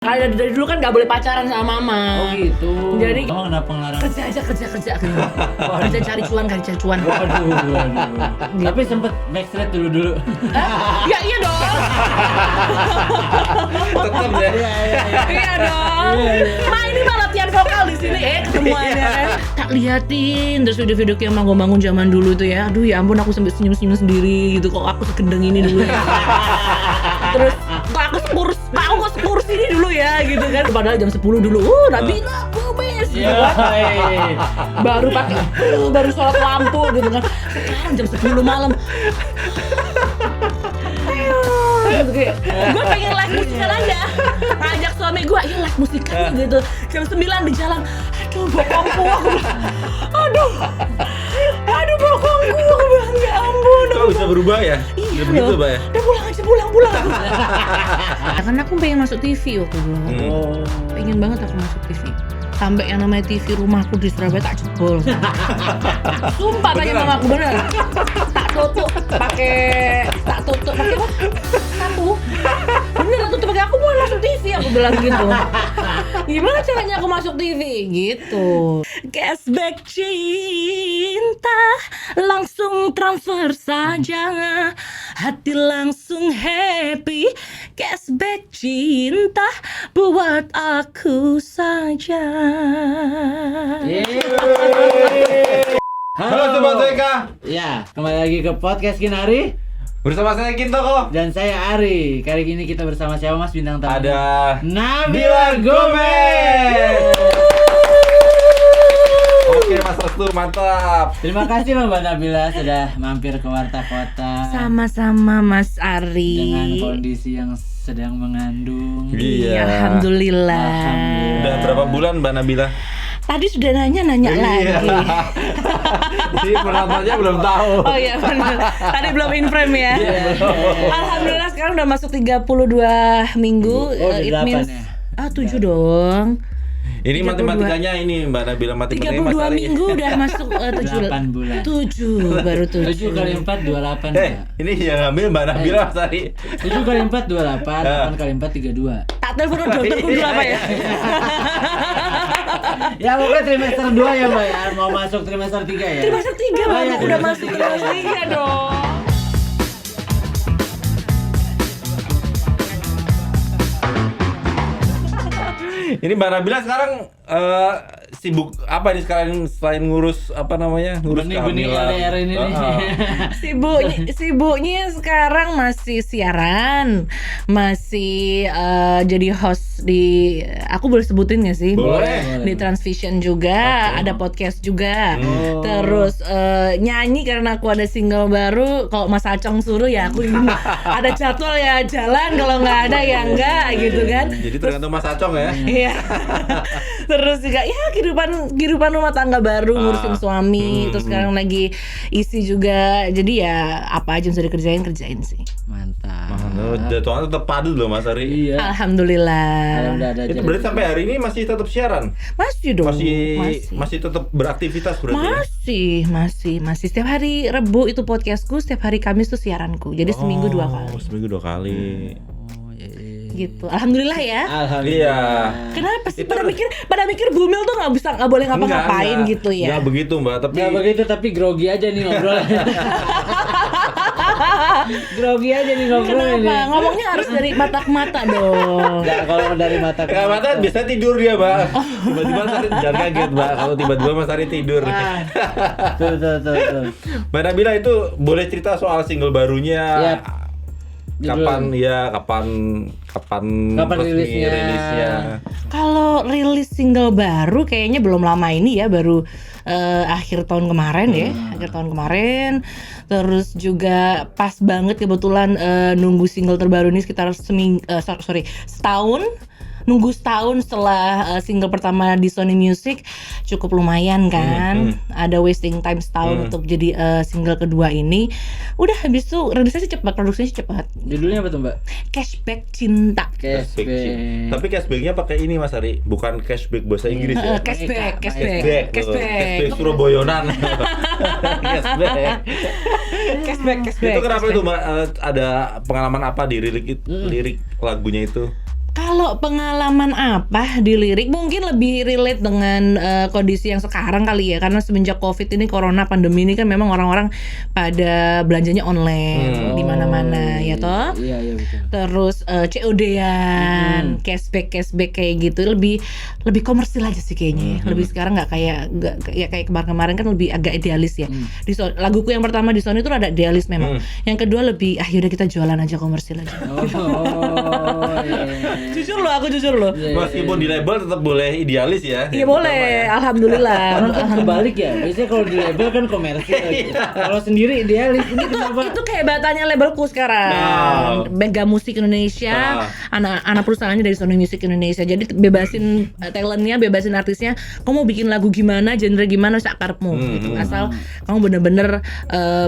Karena dari dulu kan nggak boleh pacaran sama mama. Oh gitu. Jadi Mama kenapa ngelarang? kerja aja kerja. Kerja cari cuan. Waduh. Tapi sempet backstreet dulu. Ya iya dong. Tetep ya. Iya dong. Ma ini mah latihan vokal di sini ketemuannya kan. Tak liatin terus video-video yang bangun zaman dulu tuh ya. Aduh ya ampun aku sampai senyum-senyum sendiri gitu kok aku segendeng ini dulu ya. Terus kok aku sekurus ini dulu ya gitu kan. Padahal jam 10 dulu. Nabila Gomez gitu kan. Baru sholat lampu gitu kan. Sekarang jam 10 malam. Gue pengen live musikan aja. Ngajak suami gue, ya live musikan gitu. Jam 9 di jalan. Aduh bokongku aku bilang. Aduh bokongku aku bilang ya ampun. Kok bisa berubah ya? Iya begitu, Mbak ya? Udah pulang aja pulang. Karena aku pengen masuk TV waktu dulu. Pengen banget aku masuk TV. Sampai yang namanya TV rumahku di Surabaya tak jebol. Sumpah tanya mama aku bener. Tak tutup pakai apa? Satu. Bener tutup pakai aku mau masuk TV aku bilang gitu. Gimana caranya aku masuk TV gitu. Cashback cinta langsung transfer saja. Hati langsung happy. Cashback cinta buat aku saja. Halo Sobat WK. Ya, kembali lagi ke podcast Kinari Bersama saya Kintoko dan saya Ari. Kali ini kita bersama siapa Mas bintang tamu? Ada Nabila Gomez. Oke Mas Restu, mantap. Terima kasih loh Mbak Nabila sudah mampir ke Warta Kota. Sama-sama Mas Ari. Dengan kondisi yang sedang mengandung. Iya. Alhamdulillah. Udah berapa bulan Mbak Nabila? Tadi sudah nanya lagi. Jadi penontonnya belum tahu. Oh iya benar. Tadi belum in frame ya. Alhamdulillah sekarang udah masuk 32 minggu. Oh, It 8 means ya? 7 dong. Ini 32. matematikanya ini Mbak Nabila, matematikanya 32 Mas Ari. minggu udah masuk 8 bulan. 7 baru 7. 7 kali 4 28 Mbak. Ini yang ngambil Mbak Nabila Mas Ari. 7 kali 4 28, 8 kali 4 32. Tak telepon dokterku dulu apa ya? Ya pokoknya trimester 2 ya Mbak ya, mau masuk trimester 3 ya? Trimester 3 Oh, iya, udah trimester masuk tiga. trimester 3 dong. Ini Mbak Nabila sekarang sibuk apa nih sekarang selain ngurus apa namanya? Ngurus Benih-benih kehamilan. LDR ini nih. Sibuknya sekarang masih siaran, masih jadi host di, aku boleh sebutin nggak sih? Boleh. Di Transvision juga, ada podcast juga. Terus nyanyi karena aku ada single baru. Kalau Mas Acong suruh ya aku ini ada jadwal ya jalan, kalau nggak ada ya enggak gitu kan. Jadi tergantung Mas Acong ya. Iya. Terus juga ya kehidupan rumah tangga baru, ngurusin suami. Terus sekarang lagi isi juga. Jadi ya apa aja yang bisa kerjain sih. Mantap. Jadwalnya tetap padat loh Mas Ari. Iya. Alhamdulillah. Kalau udah ada Itu berarti sampai hari ini masih tetap siaran? Masih dong. Masih tetap beraktivitas berarti ya? Masih setiap hari Rebu itu podcastku, setiap hari Kamis tuh siaranku. Jadi seminggu 2 kali. Seminggu 2 kali. Oh, iya. Gitu. Alhamdulillah ya. Alhamdulillah. Kenapa sih pada mikir Bumil tuh nggak boleh ngapa-ngapain Enggak. gitu ya? Enggak begitu Mbak, tapi Nggak begitu tapi grogi aja nih ngobrol. Grogi aja nih ngobrol ini. Kenapa? Ngomongnya harus dari mata ke mata dong. Nggak, kalau dari mata ke Enggak mata biasanya tidur dia Mbak. Tiba-tiba Mas Ari jangan kaget Mbak kalau tiba-tiba Mas Ari tidur. Tuh. Mbak Nabila itu boleh cerita soal single barunya. Yap. Kapan resmi rilisnya? Kalau rilis single baru kayaknya belum lama ini ya, baru akhir tahun kemarin ya, akhir tahun kemarin. Terus juga pas banget kebetulan nunggu single terbaru ini sekitar setahun. Nunggu setahun setelah single pertama di Sony Music, cukup lumayan kan. Ada wasting time setahun untuk jadi single kedua ini. Udah habis itu rilisnya sih cepat, produksinya sih cepat. Judulnya apa tuh Mbak? Cashback cinta. Cashback. Tapi cashbacknya pakai ini Mas Ari, bukan cashback bahasa Inggris ya. Cashback. Cashback Surabayanan. Cashback. Itu kenapa itu Mbak? Ada pengalaman apa di lirik lagunya itu? Kalau pengalaman apa di lirik mungkin lebih relate dengan kondisi yang sekarang kali ya, karena semenjak Covid ini, corona, pandemi ini kan memang orang-orang pada belanjanya online di mana-mana ya toh. Iya betul. Terus COD-an, cashback kayak gitu, lebih komersil aja sih kayaknya. Lebih sekarang nggak kayak kemarin kan lebih agak idealis ya. Di laguku yang pertama di Sony itu ada idealis memang. Yang kedua lebih yaudah kita jualan aja, komersil aja. Iya. Aku jujur loh. Meskipun di label tetap boleh idealis ya. Iya Yang boleh, pertama ya. alhamdulillah. Orang kan kebalik ya. Biasanya kalau di label kan komersil. Kalau sendiri idealis. Ini kenapa? Itu kehebatannya labelku sekarang. Mega Musik Indonesia, anak perusahaannya dari Sony Music Indonesia. Jadi bebasin talentnya, bebasin artisnya. Kamu mau bikin lagu gimana, genre gimana, sakarepmu gitu. Asal kamu bener-bener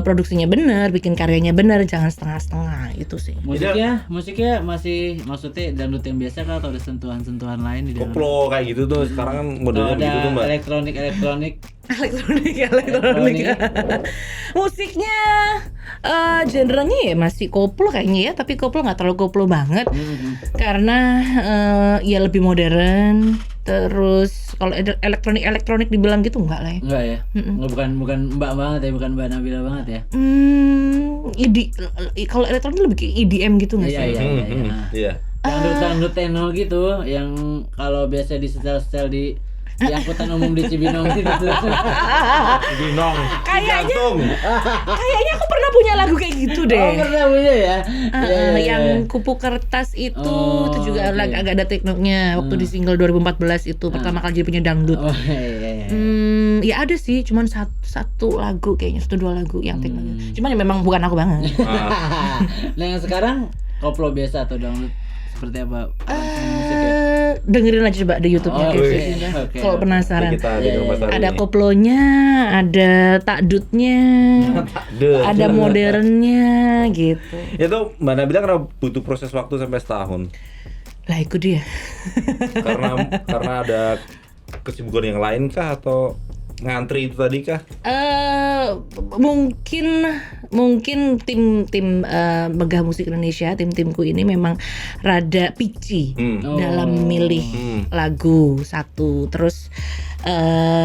produksinya bener, bikin karyanya bener, jangan setengah-setengah. Itu sih. Musiknya masih maksudnya dangdut yang biasa kah, atau ada sentuhan-sentuhan lain di dalam? Koplo kayak gitu tuh sekarang kan modelnya begitu tuh Mbak. Elektronik. Elektronik. Musiknya genrenya ya masih koplo kayaknya ya, tapi koplo nggak terlalu koplo banget. Karena ya lebih modern. Terus kalau elektronik dibilang gitu enggak lah ya. Enggak ya? Bukan Mbak banget ya, bukan Mbak Nabila banget ya? Kalau elektronik lebih ke EDM gitu nggak sih? Iya. Dangdut techno gitu, yang kalau biasa di setel di angkutan umum di Cibinong gitu. Cibinong. Kayaknya aku pernah punya lagu kayak gitu deh. Oh, pernah punya ya? Yang kupu kertas itu juga agak ada teknonya waktu di single 2014 itu pertama kali jadi punya dangdut. Ya ada sih, cuman satu lagu kayaknya, 1-2 lagu yang teknonya. Cuman ya memang bukan aku banget. Nah yang sekarang koplo biasa atau dangdut seperti apa? Dengerin aja coba di YouTube-nya. Kalau penasaran. Ada koplonya, ada takdutnya, ada modernnya gitu. Itu Mbak Nabila karena butuh proses waktu sampai setahun. Lah itu dia. karena ada kesibukan yang lain kah atau ngantri itu tadi kah? Mungkin tim Megah Musik Indonesia, timku ini memang rada picky dalam milih lagu satu. Terus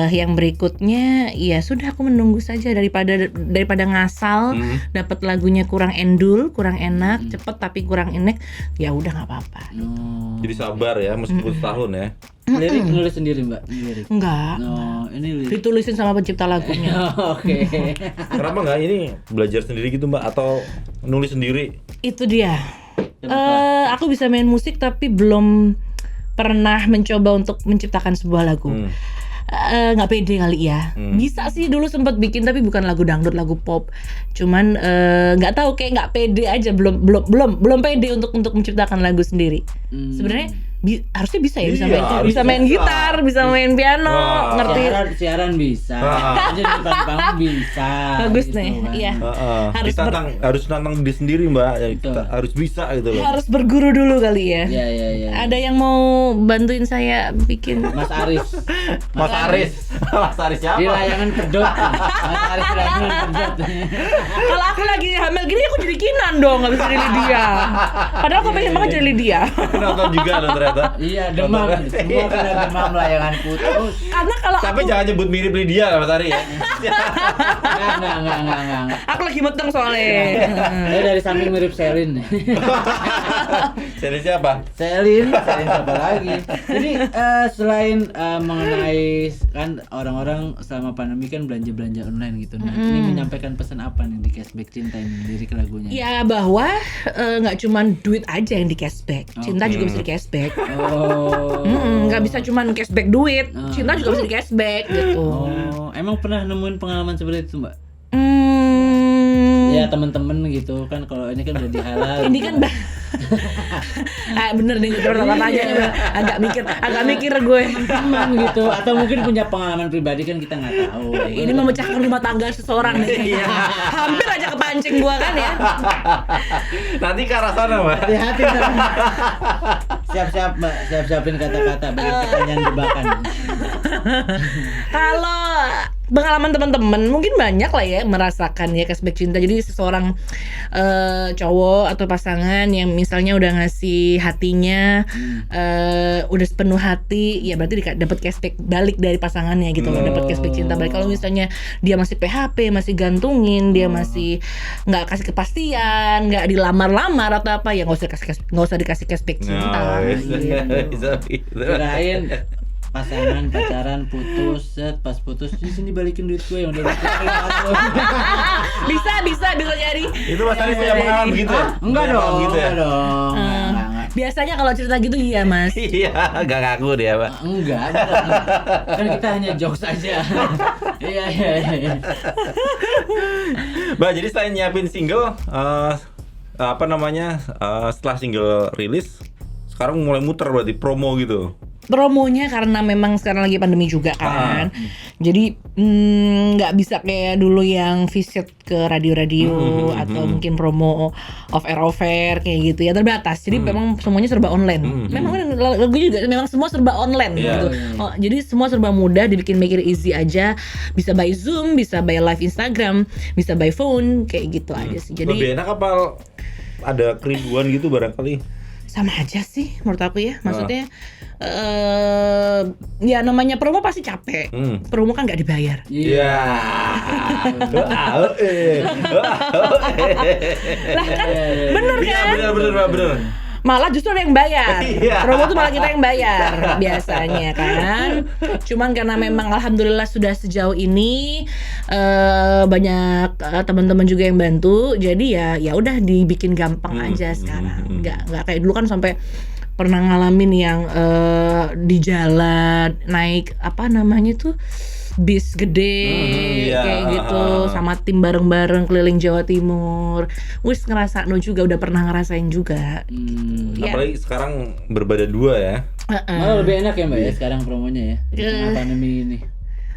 yang berikutnya ya sudah, aku menunggu saja daripada ngasal dapat lagunya kurang endul, kurang enak, cepet tapi kurang enak, ya udah nggak apa-apa. Jadi sabar ya meskipun setahun ya. Lirik nulis sendiri Mbak? Lirik. Enggak. Ini lirik. Ditulisin sama pencipta lagunya. Oke. Kenapa nggak ini belajar sendiri gitu Mbak, atau nulis sendiri? Itu dia. Aku bisa main musik tapi belum pernah mencoba untuk menciptakan sebuah lagu. Nggak pede kali ya. Bisa sih, dulu sempat bikin tapi bukan lagu dangdut, lagu pop. Cuman nggak tahu, kayak nggak pede aja, belum pede untuk menciptakan lagu sendiri. Sebenarnya harusnya bisa ya, bisa main gitar, bisa main piano, ngerti. Siaran bisa. Jadi depan panggung bisa. Bagus gitu nih, kan. iya. Harus nantang diri sendiri Mbak. Ya, kita harus bisa gitu loh. Harus berguru dulu kali ya. Iya. Ada yang mau bantuin saya bikin? Mas Aris. Mas Aris siapa? Di layangan pedot. Mas Aris di layangan pedot. Kalau aku lagi hamil gini aku jadi Kinan dong, nggak bisa jadi Lydia. Padahal aku pengen banget jadi Lydia. Nonton juga loh ternyata. Iya, demam. Semua kena demam, layangan putus. Karena kalau Tapi jangan nyebut mirip Lydia lah Mas Ari ya. Enggak. aku lagi meteng soalnya. Saya dari samping mirip Selin. Seri siapa? Selin siapa lagi? Jadi selain mengenai kan orang-orang selama pandemi kan belanja online gitu. Nah, ini menyampaikan pesan apa nih di Cashback Cinta ini, lirik lagunya? Ya bahwa nggak cuman duit aja yang di cashback, cinta juga bisa di cashback. Nggak bisa cuman cashback duit, cinta juga bisa di cashback gitu. Emang pernah nemuin pengalaman seperti itu Mbak? Ya temen-temen gitu kan, kalau ini kan udah dihalal. Ini kan bener nih pertanyaannya, agak mikir gue. Teman gitu, atau mungkin punya pengalaman pribadi kan kita nggak tahu. Ini memecahkan rumah tangga seseorang nih. Hampir aja kepancing gua kan ya. Nanti ke arah sana Mbak. Hati-hati siap-siap Mbak, siap-siapin kata-kata bagi pertanyaan jebakan. Kalau pengalaman teman-teman mungkin banyak lah ya merasakan ya cashback cinta. Jadi seseorang cowok atau pasangan yang misalnya udah ngasih hatinya udah sepenuh hati, ya berarti dapat cashback balik dari pasangannya gitu loh, dapat cashback cinta balik. Kalau misalnya dia masih PHP, masih gantungin, dia masih nggak kasih kepastian, nggak dilamar-lamar atau apa, ya nggak usah dikasih cashback cinta. Gitu. Kirain pasangan pacaran putus, pas putus di sini balikin duit gue yang udah dikeluarin aku. bisa nyari. Itu Mas Ari punya pengalaman begitu ya? Enggak Punya pengalaman dong, gitu ya? enggak dong. Enggak. Biasanya kalau cerita gitu iya Mas. Iya, gak ngaku dia, Pak. Enggak. Kan kita hanya jokes aja. Iya. Mbak, jadi selain nyiapin single, setelah single rilis, sekarang mulai muter berarti promo gitu. Promonya karena memang sekarang lagi pandemi juga kan, jadi nggak bisa kayak dulu yang visit ke radio-radio atau mungkin promo off-air kayak gitu ya, terbatas. Jadi memang semuanya serba online. Memang lagu juga memang semua serba online gitu. Oh, jadi semua serba mudah, dibikin make it easy aja. Bisa by Zoom, bisa by live Instagram, bisa by phone kayak gitu aja sih. Jadi lebih enak apa ada kerinduan gitu barangkali? sama aja sih menurut aku ya. Maksudnya ya namanya promo pasti capek. Promo kan nggak dibayar. Iya. Lah kan bener kan? Bener. Malah justru ada yang bayar. Promo tuh malah kita yang bayar biasanya kan. Cuman karena memang alhamdulillah sudah sejauh ini banyak teman-teman juga yang bantu. Jadi ya udah dibikin gampang aja sekarang. Nggak kayak dulu kan sampai pernah ngalamin yang di jalan naik apa namanya tuh bis gede kayak gitu sama tim bareng-bareng keliling Jawa Timur. Wis ngerasain juga, udah pernah ngerasain juga. Gitu. Apalagi sekarang berbadan dua ya. Malah lebih enak ya Mbak ya sekarang promonya ya di tengah pandemi ini.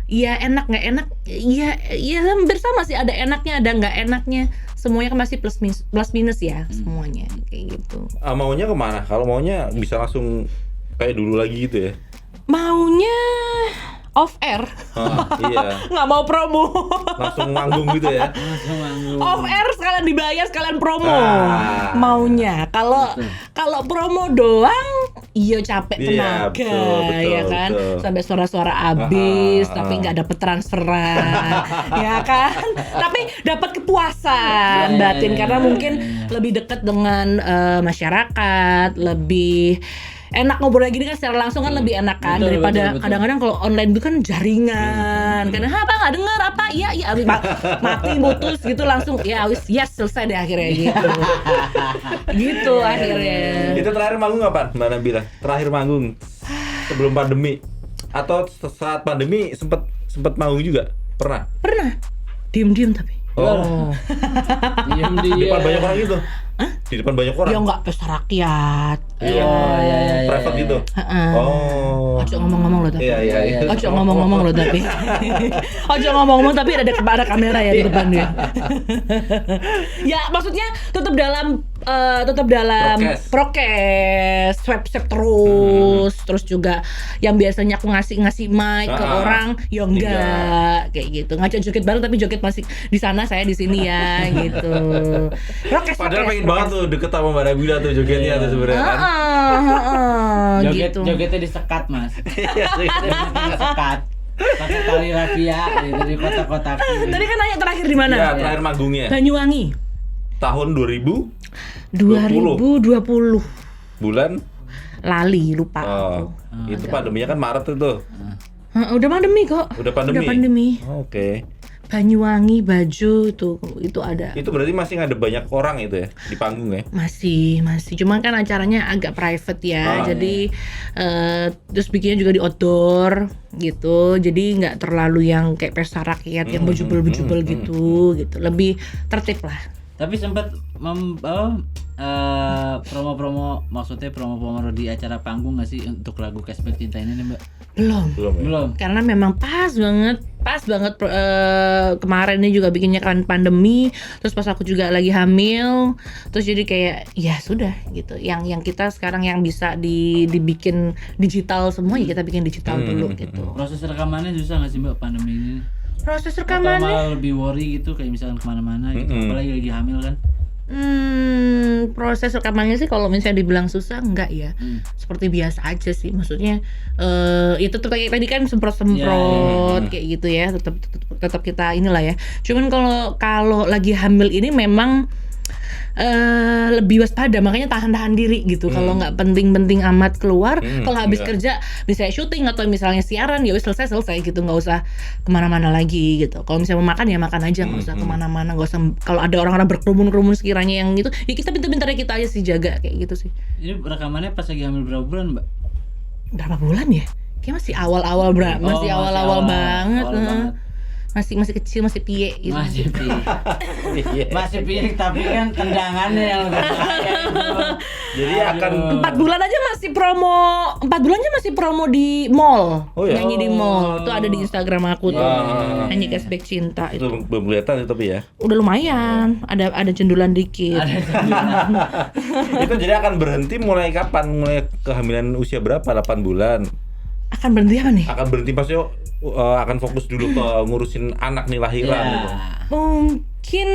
Iya enak nggak enak? Iya hampir sama sih, ada enaknya ada nggak enaknya. Semuanya kan masih plus minus ya semuanya kayak gitu. Maunya kemana? Kalau maunya bisa langsung kayak dulu lagi gitu ya? Maunya off air. Iya. Nggak mau promo. Langsung manggung gitu ya? Off air sekalian dibayar sekalian promo. Maunya. Kalau promo doang, iya capek tenaga, betul, ya kan. Betul. Sampai suara-suara habis, tapi nggak dapet transferan, ya kan. Tapi dapat kepuasan batin karena mungkin lebih dekat dengan masyarakat, lebih enak ngobrol gini kan secara langsung kan lebih enak kan daripada kadang-kadang kalau online itu kan jaringan. Karena apa nggak dengar apa? Iya habis mati putus gitu langsung ya wis selesai deh akhirnya gitu. Gitu akhirnya. Itu terakhir manggung kapan Mbak Nabila? Terakhir manggung sebelum pandemi atau saat pandemi sempet manggung juga? Pernah? Pernah. Diem tapi. Oh. Di depan banyak orang gitu? Di depan banyak orang? Ya nggak pesta rakyat. Iya. Private gitu? Oh. Ojo ngomong-ngomong loh tapi. Iya. Ojo ngomong-ngomong loh tapi. Ojo ngomong-ngomong tapi ada kamera ya di depan dia. Ya maksudnya tetap dalam prokes, swab terus juga yang biasanya aku ngasih mic ke orang, ya enggak kayak gitu. Ngajak joget bareng tapi joget masih di sana, saya di sini ya gitu. Padahal pengen banget tuh deket sama Mbak Nabila tuh jogetnya tuh sebenarnya kan. Gitu. Jogetnya disekat Mas. Disekat. Pakai tali rafia dari kotak-kotak. Tadi kan nanya terakhir di mana? Ya, terakhir manggungnya. Banyuwangi. Tahun 2020. Bulan? Lali, lupa. Itu pandeminya kan Maret itu. Udah pandemi kok. Udah pandemi. Oke. Banyuwangi, Bajo itu ada. Itu berarti masih ada banyak orang itu ya di panggung ya? Masih. Cuman kan acaranya agak private ya. Jadi terus bikinnya juga di outdoor gitu. Jadi nggak terlalu yang kayak pesta rakyat yang bejubel gitu. Lebih tertib lah. Tapi sempat promo-promo, maksudnya promo-promo di acara panggung nggak sih untuk lagu Cashback Cinta ini nih Mbak? Belum. Karena memang pas banget kemarin ini juga bikinnya kan pandemi, terus pas aku juga lagi hamil, terus jadi kayak ya sudah gitu. Yang kita sekarang yang bisa dibikin digital semua ya kita bikin digital dulu gitu. Proses rekamannya susah nggak sih Mbak pandemi ini? Proses Atau rekamannya malah lebih worry gitu kayak misalkan kemana-mana gitu, apalagi lagi hamil kan. proses rekamannya sih kalau misalnya dibilang susah enggak ya, seperti biasa aja sih, maksudnya itu tetap kayak tadi kan semprot kayak gitu ya, tetap kita inilah ya. Cuman kalau lagi hamil ini memang lebih waspada, makanya tahan diri gitu. Kalau nggak penting-penting amat keluar, kalau habis kerja misalnya syuting atau misalnya siaran ya wis selesai gitu, nggak usah kemana-mana lagi gitu. Kalau misalnya mau makan ya makan aja, nggak usah kemana-mana, nggak usah. Kalau ada orang-orang berkerumun sekiranya yang gitu, ya kita pintar-pintarnya kita aja sih jaga kayak gitu sih. Ini rekamannya pas lagi hamil berapa bulan, Mbak? Berapa bulan ya? Kayak masih awal-awal masih awal-awal banget. Masih kecil, masih piye gitu. Masih piye. Masih piye, tapi kan tendangannya yang lebih bahaya itu. Jadi akan 4 bulan aja masih promo. 4 bulannya masih promo di mall. Oh, ya? Nyanyi di mall. Itu ada di Instagram aku tuh. Nyanyi Cashback Cinta itu itu. belum kelihatan itu tapi ya. Udah lumayan. Ada cendulan dikit. Itu jadi akan berhenti mulai kapan? Mulai kehamilan usia berapa? 8 bulan. Akan berhenti apa nih? Akan berhenti pas yuk akan fokus dulu ke ngurusin anak nih lahiran gitu. Mungkin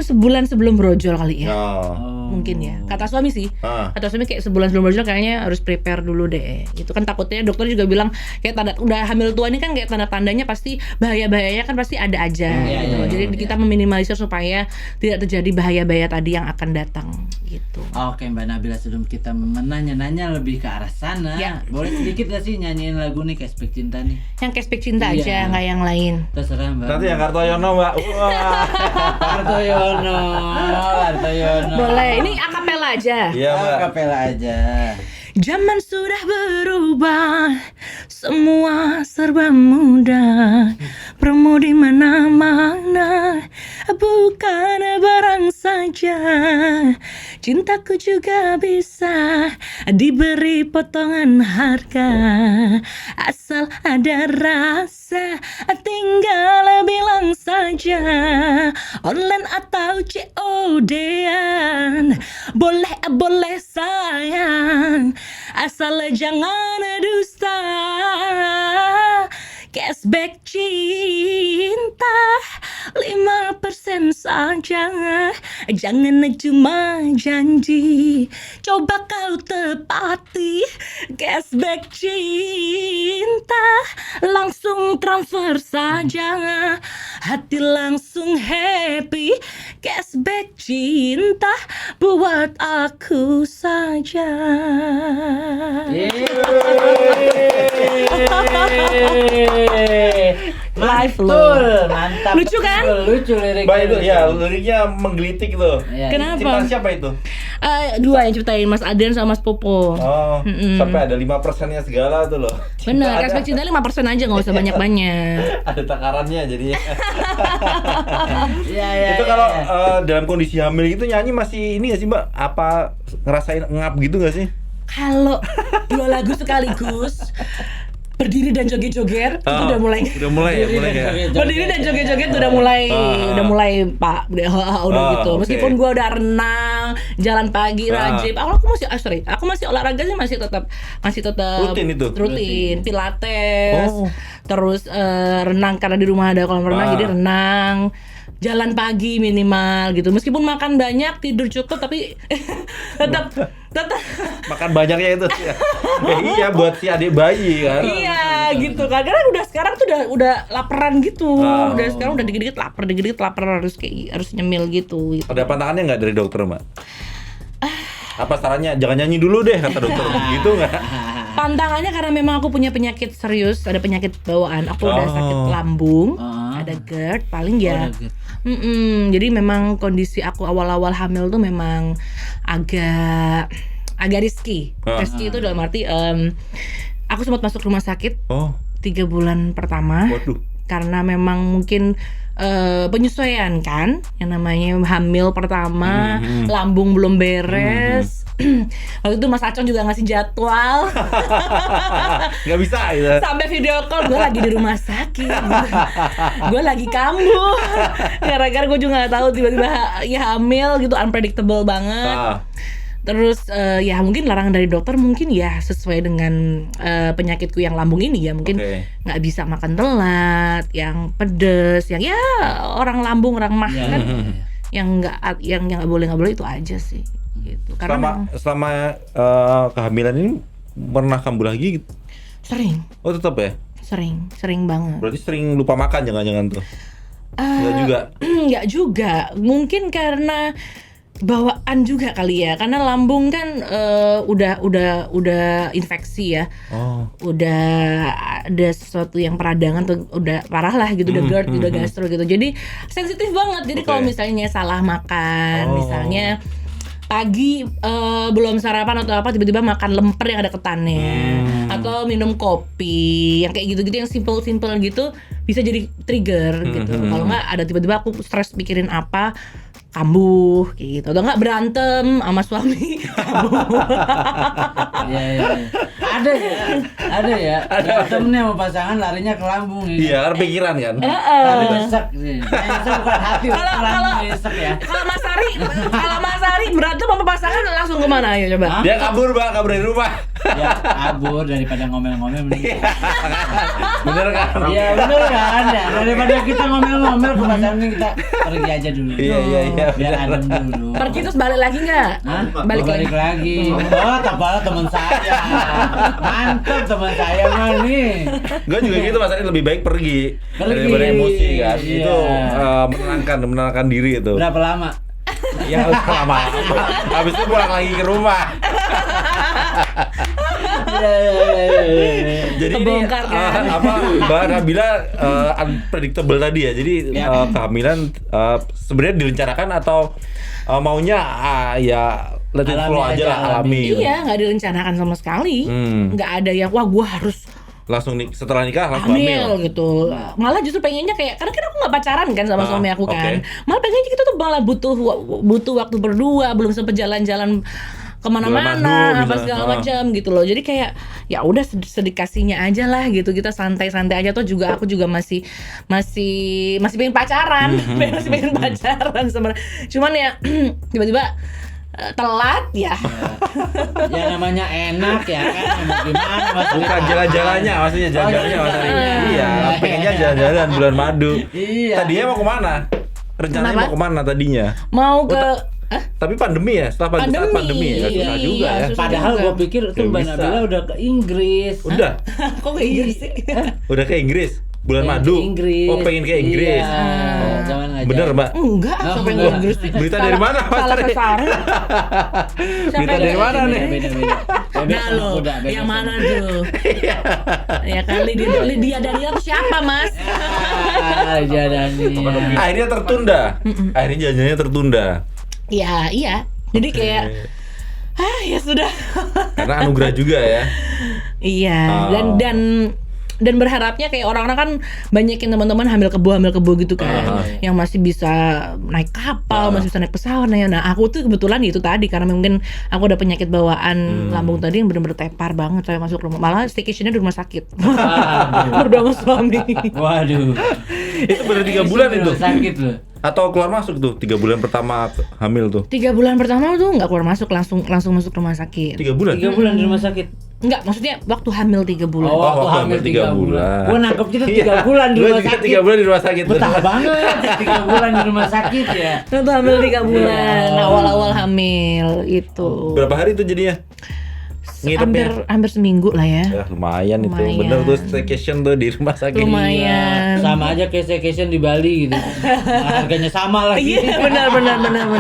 sebulan sebelum brojol kali ya. Oh. Mungkin ya. Kata suami sih. Kata suami kayak sebulan sebelum brojol kayaknya harus prepare dulu deh. Itu kan takutnya dokter juga bilang kayak tanda udah hamil tua ini kan kayak tanda-tandanya pasti bahaya-bahayanya kan pasti ada aja gitu. Jadi kita meminimalisir supaya tidak terjadi bahaya-bahaya tadi yang akan datang gitu. Oke Mbak Nabila, sebelum kita menanya-nanya lebih ke arah sana, boleh sedikit gak sih nyanyiin lagu nih Cashback Cinta nih? Yang Cashback Cinta aja, nggak yang lain. Terserah Mbak. Nanti yang Kartoyono, Mbak. Wah. Kartoyono. Boleh, ini akapela aja. Iya, Mbak. Kapela aja. Zaman sudah berubah, semua serba mudah. Promo di mana-mana, bukan barang saja. Cintaku juga bisa diberi potongan harga. Asal ada rasa, tinggal bilang saja. Online atau COD-an, boleh sayang. Asal jangan dusta. Cashback cinta 5% saja. Jangan cuma janji, coba kau tepati. Cashback cinta langsung transfer saja, hati langsung happy. Cashback cinta buat aku saja. Mantap. Lucu kan? Lucu liriknya. Mbak itu ya liriknya menggelitik tuh. Kenapa? Ciptaan siapa itu? Dua yang ciptain, Mas Adrian sama Mas Popo. Oh, sampai ada 5%-nya segala tuh loh. Bener, Cashback cinta 5% aja, nggak usah banyak-banyak. Ada takarannya jadinya. Iya. Itu kalau dalam kondisi hamil gitu nyanyi masih ini gak sih Mbak? Apa ngerasain ngap gitu gak sih? Kalau 2 lagu sekaligus, berdiri dan joget-joget itu udah mulai. Udah mulai ya. Berdiri dan joget-joget tuh udah mulai Pak, udah gitu. Oke. Meskipun gua udah renang, jalan pagi, rajin. Aku masih olahraga sih masih tetap Rutin itu? Rutin, pilates. Terus renang karena di rumah ada kolam renang, jadi renang. Jalan pagi minimal gitu. Meskipun makan banyak, tidur cukup, tapi tetap Makan banyaknya itu. Ya iya buat si adik bayi kan. iya gitu kan. Karena sekarang tuh udah laparan gitu. Sekarang udah dikit-dikit lapar harus nyemil gitu. Ada pantangannya nggak dari dokter Mbak? Apa sarannya jangan nyanyi dulu deh kata dokter gitu nggak? Pantangannya karena memang aku punya penyakit serius, ada penyakit bawaan. Aku udah sakit lambung, ada GERD, paling ya. Jadi memang kondisi aku awal-awal hamil tuh memang agak risky. Risky itu dalam arti aku sempat masuk rumah sakit 3 bulan pertama. Waduh. Karena memang mungkin penyesuaian kan, yang namanya hamil pertama, lambung belum beres. Waktu itu Mas Acong juga ngasih jadwal. Nggak bisa gitu. Sampai video call, gue lagi di rumah sakit, gue lagi kambuh. Gara-gara gue juga nggak tahu tiba-tiba ya hamil gitu, unpredictable banget. Terus ya mungkin larangan dari dokter mungkin ya sesuai dengan penyakitku yang lambung ini ya mungkin Oke. nggak bisa makan telat, yang pedes, yang ya orang lambung orang mah Ya, kan ya. yang nggak boleh itu aja sih gitu. Karena memang Selama kehamilan ini pernah kambuh lagi? sering Oh tetap ya? sering banget. Berarti sering lupa makan jangan-jangan tuh? Enggak juga? Nggak juga, mungkin karena bawaan juga kali ya, karena lambung kan udah infeksi ya, udah ada sesuatu yang peradangan tuh udah parah lah gitu, udah GERD, udah gastro gitu, jadi sensitif banget. Jadi kalau misalnya salah makan, misalnya pagi belum sarapan atau apa tiba-tiba makan lemper yang ada ketannya, atau minum kopi yang kayak gitu-gitu yang simple gitu bisa jadi trigger gitu. Kalau nggak ada tiba-tiba aku stres mikirin apa, kambuh kayak gitu, atau nggak berantem sama suami kambuh. Iya. Ada ya. Temennya sama pasangan larinya ke lambung ini. Iya, pikiran kan? Lari besek sih. Nyesek bukan hati, lambung nyesek ya. Kalau Mas Ari berantem sama pasangan langsung kemana? Ayo coba. Dia kabur dari rumah. Ya kabur daripada ngomel-ngomel mending. Bener kan? Iya bener kan ya. Daripada kita ngomel-ngomel ke pasangan ini kita pergi aja dulu. Iya, Biar bener. adem dulu. Pergi terus balik lagi nggak? Hah? Balik lagi. lagi. Oh, tapal teman saya. Mantap teman saya mah nih. Gue juga gitu, Mas Ari lebih baik pergi Pergi. daripada emosi kan. Iya. Itu menenangkan diri itu. Berapa lama? Ya lama. Habis itu pulang lagi ke rumah. Jadi ini Kebongkar, kan? Mbak Nabila unpredictable tadi ya. Jadi Ya. kehamilan sebenarnya direncanakan atau maunya ya let it Alami flow aja aja, lah, alami. Iya, nggak direncanakan sama sekali. Nggak ada yang wah gue harus Langsung setelah nikah langsung hamil hamil. gitu. Malah justru pengennya kayak karena kan aku nggak pacaran kan sama suami aku kan. oke. Malah pengennya kita tuh malah butuh waktu berdua, belum sempet jalan-jalan kemana-mana Bulan madu, apa misalnya. segala macam gitu loh. Jadi kayak ya udah sedikasinya aja lah gitu, kita santai-santai aja. Tuh juga aku juga masih pengen pacaran, masih pengen pacaran sebenarnya. Cuman ya tiba-tiba telat ya. Ya namanya enak ya kan. Mau gimana Mas? Bukan jalan-jalannya, maksudnya jalan-jalannya Mas Ari. Iya, pengennya jalan-jalan bulan madu. Iya. Tadinya mau kemana? Rencananya Kenapa? mau kemana tadinya? Mau ke Tapi pandemi ya, saat pandemi ya, susah juga ya. susah Padahal juga. gue pikir tuh Mbak Bisa. Nabila udah ke Inggris. Udah, kok kayak Inggris sih? udah ke Inggris. Bulan Pengen madu. ke Inggris. Oh, pengen ke Inggris. Iya. Jangan aja. Bener, Mbak. Enggak, Oh, sampai enggak. ke Inggris sih. Berita dari mana, Mas Salah Ari? sasaran. Berita dari mana nih? Beda. Nah lo, yang mana tuh? Ya kali dia Dania tuh siapa mas? Jadi. Akhirnya tertunda. Akhirnya jajannya tertunda. Iya. Jadi kayak ya sudah. Karena anugerah juga ya. Iya. Oh. Dan berharapnya kayak orang-orang kan banyakin teman-teman hamil kebo gitu kan, yang masih bisa naik kapal, masih bisa naik pesawat. Nah aku tuh kebetulan itu tadi karena mungkin aku ada penyakit bawaan lambung tadi yang benar-benar tepar banget. Saya masuk rumah, malah staycationnya di rumah sakit. Berdua sama suami. Waduh. Itu baru 3 bulan itu. Sakit loh. Atau keluar masuk tuh 3 bulan pertama hamil tuh. 3 bulan pertama tuh nggak keluar masuk, langsung masuk rumah sakit. 3 bulan. 3 bulan di rumah sakit. Enggak, maksudnya waktu hamil 3 bulan. Oh, waktu waktu hamil hamil 3 3 bulan. Gua nangkep kita Iya. 3 bulan di Gua rumah juga sakit. 3 bulan di rumah sakit. Betah banget 3 bulan di rumah sakit ya. Waktu hamil 3 bulan, awal-awal hamil itu. Berapa hari tuh jadinya? Ngidupnya? Hampir seminggu lah ya. Ya lumayan, itu. Lumayan. Bener tuh staycation tuh di rumah sakit. Lumayan. Sama aja kayak staycation di Bali gitu. Harganya sama lagi. Iya, benar.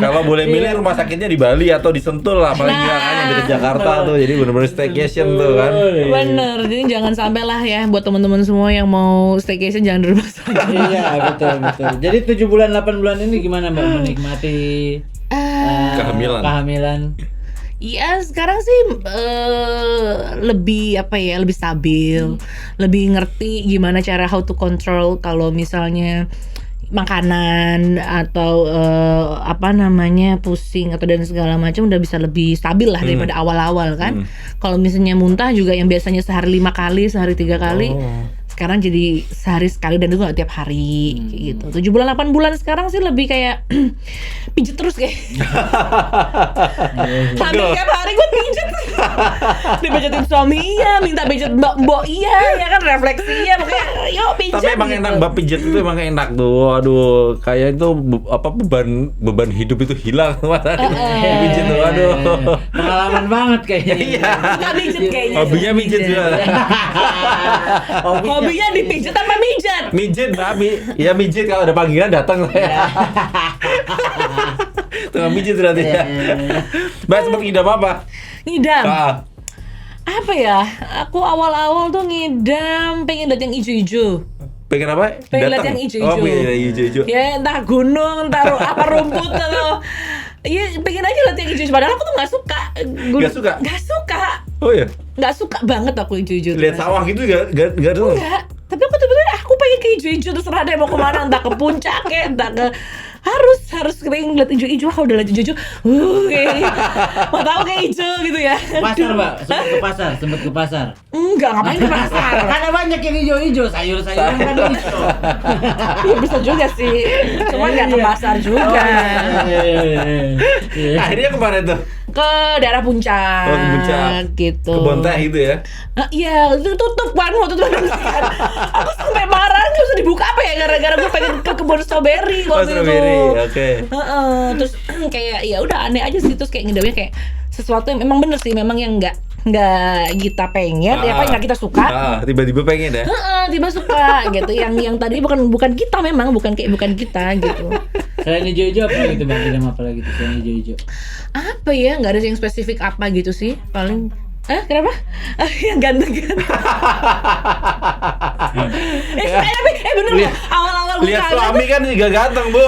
Kalau boleh milih rumah sakitnya di Bali atau di Sentul lah, apalagi kan yang di Jakarta tuh. Jadi bener-bener staycation tuh kan. Bener, jadi jangan sampai lah ya buat teman-teman semua yang mau staycation jangan di rumah sakit. Iya, betul. Jadi 7 bulan 8 bulan ini gimana Mbak menikmati kehamilan? Iya sekarang sih lebih stabil, lebih ngerti gimana cara how to control kalau misalnya makanan atau pusing atau dan segala macam udah bisa lebih stabil lah daripada awal-awal kan. Kalau misalnya muntah juga yang biasanya sehari 5 kali, sehari 3 kali, sekarang jadi sehari sekali dan itu nggak tiap hari kayak gitu. 7 bulan 8 bulan sekarang sih lebih kayak pijet terus kayak. Hampir tiap hari gue pijet. Dipijetin suami iya, minta pijet mbok iya, ya kan refleksi ya, makanya yuk pijet. Tapi emang gitu. enak mbak pijet itu emang enak tuh. Aduh, kayak itu beban hidup itu hilang masa pijet tuh. Aduh. Pengalaman banget kayaknya. Iya. Suka pijet kayaknya. Hobinya pijet juga. Hobinya dipijet apa mijat? Mijet babi. Ya mijet kalau ada panggilan datang saya. Tengah mijet berarti ya. Mbak sempat ngidam apa? Ngidam. Ah. Apa ya? Aku awal-awal tuh ngidam pengen lihat yang ijo-ijo. Pengen apa? Pengen lihat Datang. yang ijo-ijo. Oh, pengen lihat yang ijo-ijo. Ya entah gunung, entah apa rumput atau iya pengen aja lihat yang ijo-ijo. Padahal aku tuh nggak suka. Nggak suka? Nggak suka. Oh ya. Nggak suka banget aku ijo-ijo. Lihat sawah gitu enggak tuh. Enggak. Tapi aku sebenarnya aku pengen ke ijo-ijo terserah deh mau kemana, entah ke puncak ya, entah ke harus pengen lihat ijo-ijo. Kalau udah lihat ijo-ijo, mau tahu kayak ijo gitu ya. Pasar, Mbak. Sempet ke pasar. Enggak, ngapain ke pasar? Karena banyak yang hijau-hijau, sayur-sayuran kan hijau. Iya bisa juga sih, cuma nggak ke pasar juga. Akhirnya kemana tuh? Ke daerah puncak, Oh, ke puncak. gitu. Kebun teh gitu ya. Iya, itu tutup kan, mau tutup kan. Aku sampai marah nggak usah dibuka apa ya, gara-gara gue pengen ke kebun strawberry Oh, waktu strawberry. itu. Oke. Terus kayak ya udah aneh aja sih, terus kayak ngidamnya kayak sesuatu yang memang bener sih, memang yang nggak kita pengen, ya apa yang nggak kita suka. Tiba-tiba pengen ya. Tiba suka gitu, yang tadi bukan kita, memang bukan kita gitu. Selain hijau-hijau apa gitu Bang? Ngidam apa lagi tuh selain hijau-hijau? Apa ya, nggak ada yang spesifik apa gitu sih, paling kenapa? Yang ganteng. Tapi bener loh, awal-awal gue Lihat kaget suami kan juga ganteng, Bu.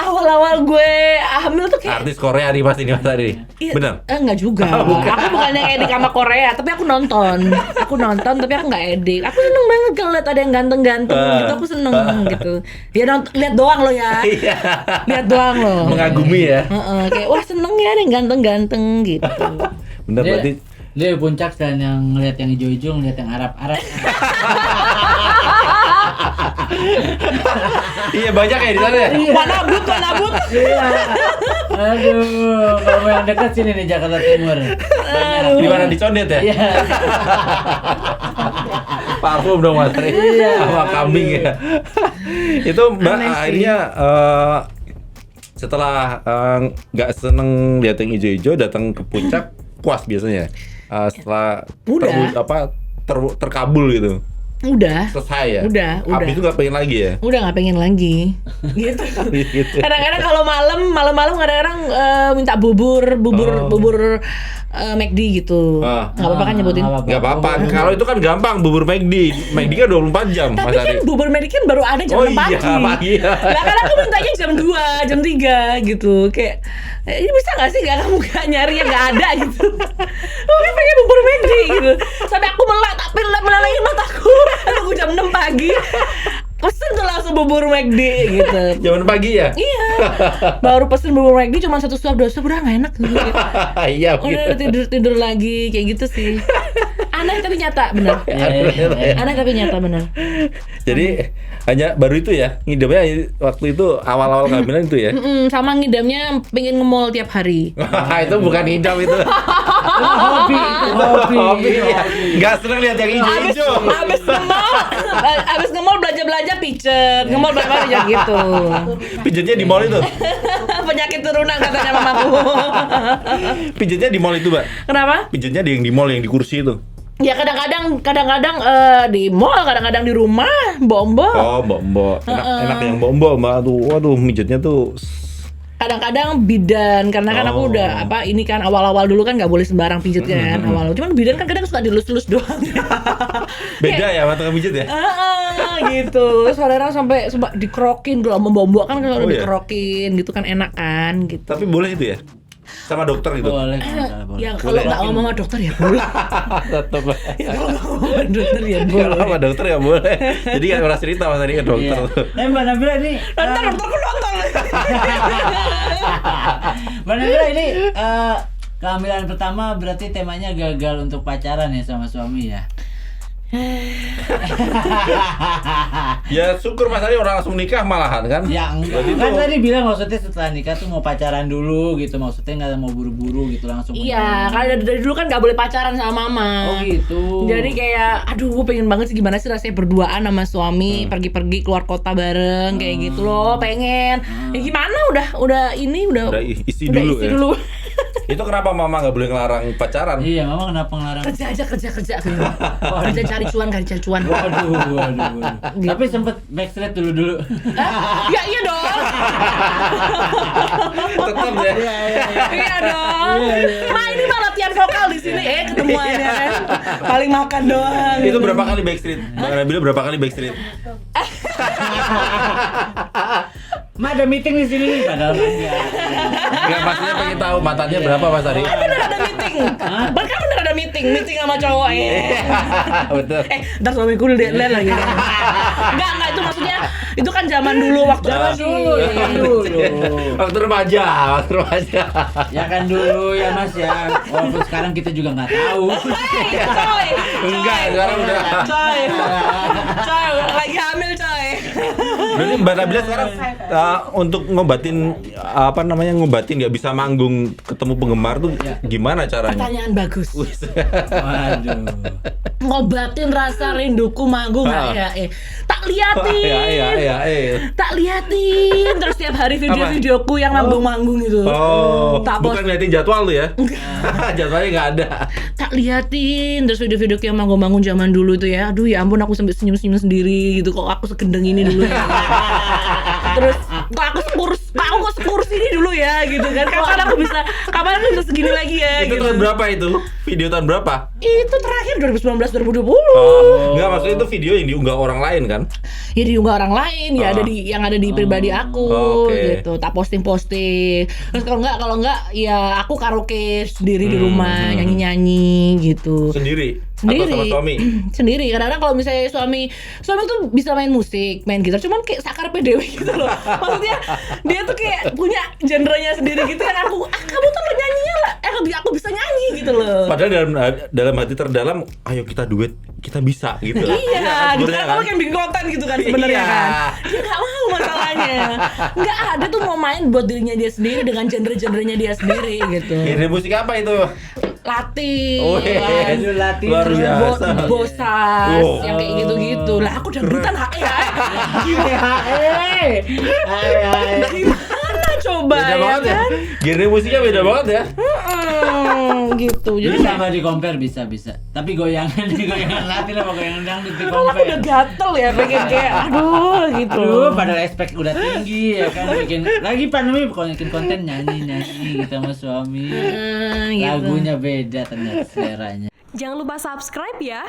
awal-awal gue hamil tuh kayak Artis Korea nih Mas ini Mas tadi. iya, Bener. enggak juga. Aku bukannya edik sama Korea, tapi aku nonton tapi aku nggak edik. Aku seneng banget kalau lihat ada yang ganteng-ganteng gitu, aku seneng gitu. Ya lihat doang lo ya. Iya. Lihat doang lo. Mengagumi ya. Kayak wah seneng ya ada yang ganteng-ganteng gitu. Bener berarti. Dia puncak dan yang ngeliat yang hijau-hijau, ngeliat yang Arab. Iya banyak ya di sana ya. Mana but. Iya. Aduh, kalau yang dekat sini nih Jakarta Timur. Di mana di Condet ya? Iya. Parfum dong Mas Tri. Sama kambing ya. Itu Mbak akhirnya setelah nggak seneng lihat yang hijau-hijau datang ke puncak puas biasanya. Setelah terkabul gitu. Udah. Selesai ya. Udah. Habis itu nggak pengen lagi ya. Udah nggak pengen lagi. Gitu. Kadang-kadang kalau malam-malam kadang-kadang minta bubur McD gitu. Nggak apa-apa kan nyebutin? Nggak apa-apa. Kalau itu kan gampang bubur McD. McD kan 24 jam. Tapi Mas kan Ari. bubur McD kan baru ada jam 6 pagi. Lah kan aku mintanya jam 2, jam 3 gitu. Kayak ini bisa nggak sih nggak kamu nggak nyari yang nggak ada gitu. Aku pengen bubur McD gitu. Sampai aku melalaiin mataku. Aku jam 6 pagi. Pesen tuh langsung bubur McD gitu. Jam pagi ya? Iya. Baru pesen bubur McD cuma 1 suap 2 suap udah nggak enak gitu. Iya. Udah tidur lagi kayak gitu sih. Aneh tapi nyata bener. Aneh tapi nyata bener. Jadi hanya baru itu ya ngidamnya waktu itu awal-awal kehamilan itu ya. Sama ngidamnya pengen nge-mall tiap hari. Itu bukan ngidam itu. Hobi. Nggak seneng lihat yang hijau-hijau. Abis nge-mall belanja pijet, nge-mall belanja gitu. Pijetnya di mall itu. Penyakit turunan katanya mamaku. Pijetnya di mall itu, Mbak. Kenapa? Pijetnya yang di mall yang di kursi itu. Ya kadang-kadang di mall, kadang-kadang di rumah, mbok-mbok. Oh, mbok-mbok. Enak yang mbok-mbok, Mbak. Waduh, mijetnya tuh kadang-kadang bidan, karena kan aku udah ini kan awal-awal dulu kan nggak boleh sembarang pijet kan awal. Cuman bidan kan kadang suka dilus-lus doang. beda ya sama tukang pijet ya. Gitu. Saudara sampai dikerokin kalau membombo kan kalau iya? dikerokin gitu kan enak kan gitu. Tapi boleh itu ya? Sama dokter gitu. Boleh. Ya kalau nggak ngomong sama dokter ya boleh. Tetap. Ya kalau nggak ngomong sama dokter ya Kalau boleh. sama dokter ya boleh. Jadi kan pernah cerita Mas tadi ke dokter. Mbak Nabila ini Dokterku nonton. Mbak Nabila ini kehamilan pertama berarti temanya gagal untuk pacaran ya sama suami ya? Ya syukur Mas Ari orang langsung nikah malahan kan? Ya enggak. Berarti Kan tuh- tadi bilang maksudnya setelah nikah tuh mau pacaran dulu gitu, maksudnya nggak mau buru-buru gitu langsung. Iya, karena dari dulu kan nggak boleh pacaran sama mama. Oh gitu. Jadi kayak, aduh gue pengen banget sih gimana sih rasanya berduaan sama suami, pergi-pergi keluar kota bareng kayak gitu loh, pengen. Ya gimana udah Udah isi dulu isi ya. dulu. Itu kenapa mama nggak boleh ngelarang pacaran? Iya, mama kenapa ngelarang? kerja kerja gitu. Kerja cari cuan. Waduh. Gitu. Tapi sempet backstreet dulu. Ya iya dong. Tetap ya. Iya dong. Ma ini mah latihan vokal di sini ketemuannya kan. Paling makan doang. Itu berapa kali backstreet? Bang Nabila berapa kali backstreet? Ma ada meeting di sini nih, padahal enggak. Enggak, maksudnya pengen tahu matanya berapa Mas Ari? Bener ada meeting. Bahkan bener ada meeting sama cowok ya. Betul. Ntar suamiku lihat lagi. Enggak itu maksudnya itu kan zaman dulu waktu dulu. Waktu remaja. Ya kan dulu ya Mas ya. Walaupun sekarang kita juga nggak tahu. Coy. Enggak, sekarang udah. Coy, lagi hamil coy. Berarti Mbak Nabila sekarang untuk ngobatin nggak bisa manggung ketemu penggemar tuh gimana caranya? Pertanyaan bagus. Waduh. Ngobatin rasa rinduku manggung nggak ya? Tak liatin. Tak liatin terus tiap hari video-videoku yang manggung-manggung itu. Oh, Tak bukan ngeliatin jadwal tuh ya? Jadwalnya nggak ada. Tak liatin terus video-video yang manggung-manggung zaman dulu itu ya. Aduh ya ampun aku sampai senyum-senyum sendiri gitu. Kok aku segendeng ini dulu ya. Terus kok aku sekurus ini dulu ya gitu kan. Kapan aku bisa segini lagi ya Itu gitu. tahun berapa itu? Video tahun berapa? Itu terakhir 2019 2020. Enggak, maksudnya itu video yang diunggah orang lain kan? Ya diunggah orang lain ya yang ada di pribadi aku Oke. gitu. Tak posting. Terus kalau enggak ya aku karaoke sendiri di rumah nyanyi gitu. Sendiri? Sendiri. Atau sama suami? Sendiri. Kadang-kadang kalau misalnya suami tuh bisa main musik, main gitar, cuman kayak sakar PDW gitu loh. Maksudnya dia tuh kayak punya genrenya sendiri gitu yang kamu tuh nyanyinya lah, aku bisa nyanyi gitu loh. Padahal dalam hati terdalam, ayo kita duet, kita bisa gitu. Iya, gitu sebenarnya kan, kamu kayak bikin konten gitu kan sebenarnya Iya. kan. Dia nggak mau masalahnya. Nggak ada tuh mau main buat dirinya dia sendiri dengan genre-genrenya dia sendiri gitu. Genre musik apa itu? Latin, Waduh, Latin. Luar biasa. bosas, Oh. yang kayak gitu-gitu. Lah aku dangdutan gimana coba Beda ya banget ya. kan? Genre musiknya beda banget ya. Gitu. Jadi Jadi sama di compare bisa. Tapi goyangan Latin sama goyangan dangdut di kalau aku udah compare. gatel ya pengen kayak aduh gitu. Aduh, padahal respect udah tinggi ya kan, bikin lagi pandemi bikin konten nyanyi gitu sama suami. Gitu. Lagunya beda ternyata seleranya. Jangan lupa subscribe ya.